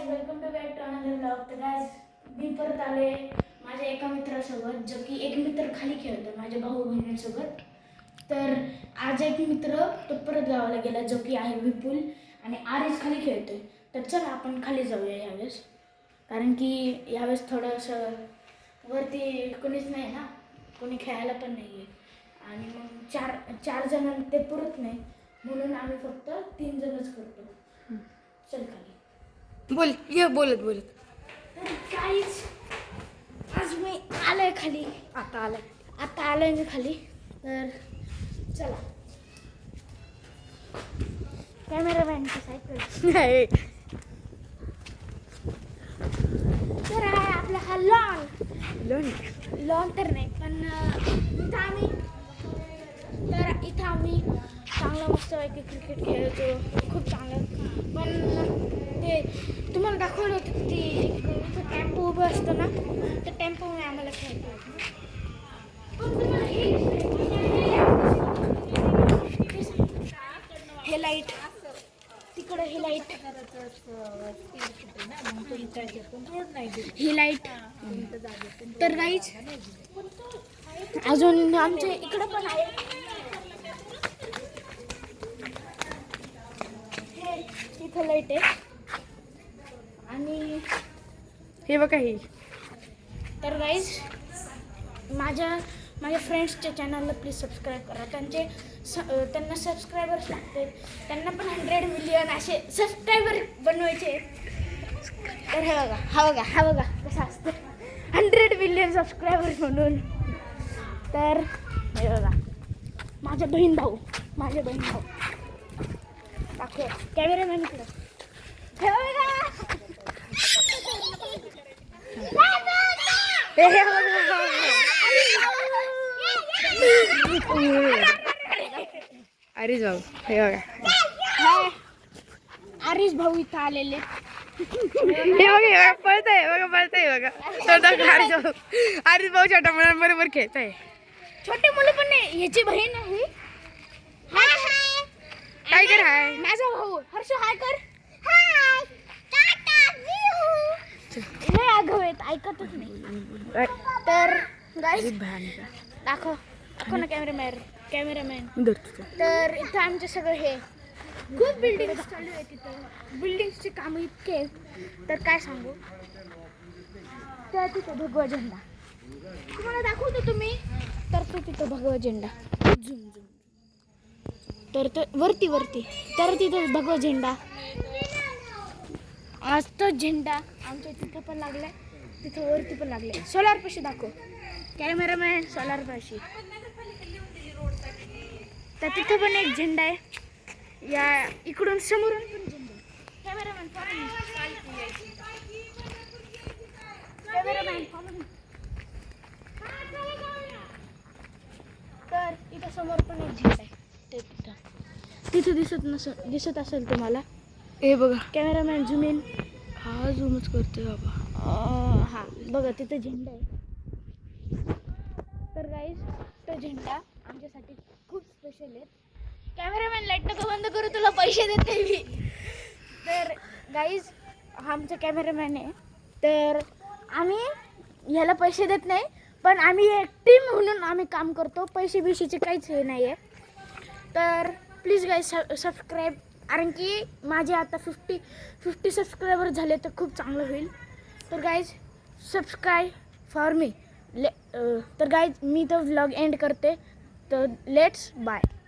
Welcome to back to another blog. तर guys मी परत आले माझ्या एका मित्रासोबत, जो की एक मित्र खाली खेळतो माझ्या भाऊ बहिणींसोबत. तर आज एक मित्र तो परत गावाला गेला, जो की आहे विपुल, आणि आर्यस खाली खेळतोय. तर चला आपण खाली जाऊया यावेळेस, कारण की यावेळेस थोडंसं वरती कोणीच नाही ना, कोणी खेळायला पण नाही आहे, आणि मग चार जण ते पुरत नाही, म्हणून आम्ही फक्त 3 जणच करतो. चल खाली बोल ये बोलत बोलत. गाईज आज मी आलोय खाली, आता आलोय मी खाली. तर चला, कॅमेरामॅनची सायकल नाही तर आहे आपला हा लॉन तर नाही, पण इथं आम्ही चांगलं मस्तपैकी क्रिकेट खेळतो, खूप चांगलं. पण ते तुम्हाला दाखवलं होतं ती इथं टेम्पो उभं असतं ना, त्या टेम्पोमुळे आम्हाला खेळतो. हे लाईट तिकडं, ही लाईट, ही लाईट. तर गाईच अजून आमच्या इकडं पण आहे, इथं लाईट आहे. आणि हे बघा हे. तर गाईज माझ्या फ्रेंड्सच्या चॅनलला प्लीज सबस्क्राईब करा. त्यांना सबस्क्रायबर्स लागते, त्यांना पण 100 मिलियन असे सबस्क्रायबर बनवायचे. तर हा बघा कसं असतं 100 मिलियन सबस्क्रायबर्स म्हणून. तर हे बघा माझे बहीण भाऊ दाखव कॅमेरामॅन इकडं. हे बघा. अरे जाऊ हे बघा. आरिश भाऊ इथं आलेले. हे बघा पळतय बघा. अरे भाऊ छोटा मुलांबरोबर खेळतय. छोटे मुलं पण नाही, ह्याची बहीण आहे. काय कर हाय माझा भाऊ हर्ष, हाय कर. लय आगाऊ आहेत, ऐकतच नाही. तर गाईस दाखव ना कॅमेरामॅन. तर इथं आमचं सगळं हे खूप बिल्डिंग चालू आहे. तिथं बिल्डिंगचे कामं इतके आहेत, तर काय सांगू. तर तिथं भगवा झेंडा तुम्हाला दाखवतो तुम्ही. तर तो तिथं भगवा झेंडा झुम. तर वरती तर तिथं भगवा झेंडा. आज तो झेंडा आमच्या तिथं पण लागलाय, तिथं वरती पण लागलाय. सोलार पाशी दाखव कॅमेरामॅन, सोलार पाशी. तर तिथं पण एक झेंडा आहे, या इकडून समोरून पण झेंडा. कॅमेरामॅन तर इथं समोर पण एक झेंडा आहे, ते तिथं दिसत असेल तुम्हाला. हे बघा कॅमेरामॅन झूम इन. हा झूमच करतोय बाबा. हा बघा तिथं झेंडा आहे. तर गाईज तो झेंडा आमच्यासाठी खूप स्पेशल आहे. कॅमेरामॅन लाईट नको बंद करू, तुला पैसे देते मी. तर गाईज हा आमचा कॅमेरामॅन आहे. तर आम्ही ह्याला पैसे देत नाही, पण आम्ही एक टीम म्हणून आम्ही काम करतो. पैसे काहीच हे नाही आहे. तर प्लीज गाईज सबस्क्राईब, कारण की माझे आता 50 सबस्क्रायबर झाले तर खूप चांगलं होईल. तर गाईज सबस्क्राईब फॉर मी. तर गाईज मी तो व्लॉग एंड करते. तर लेट्स बाय.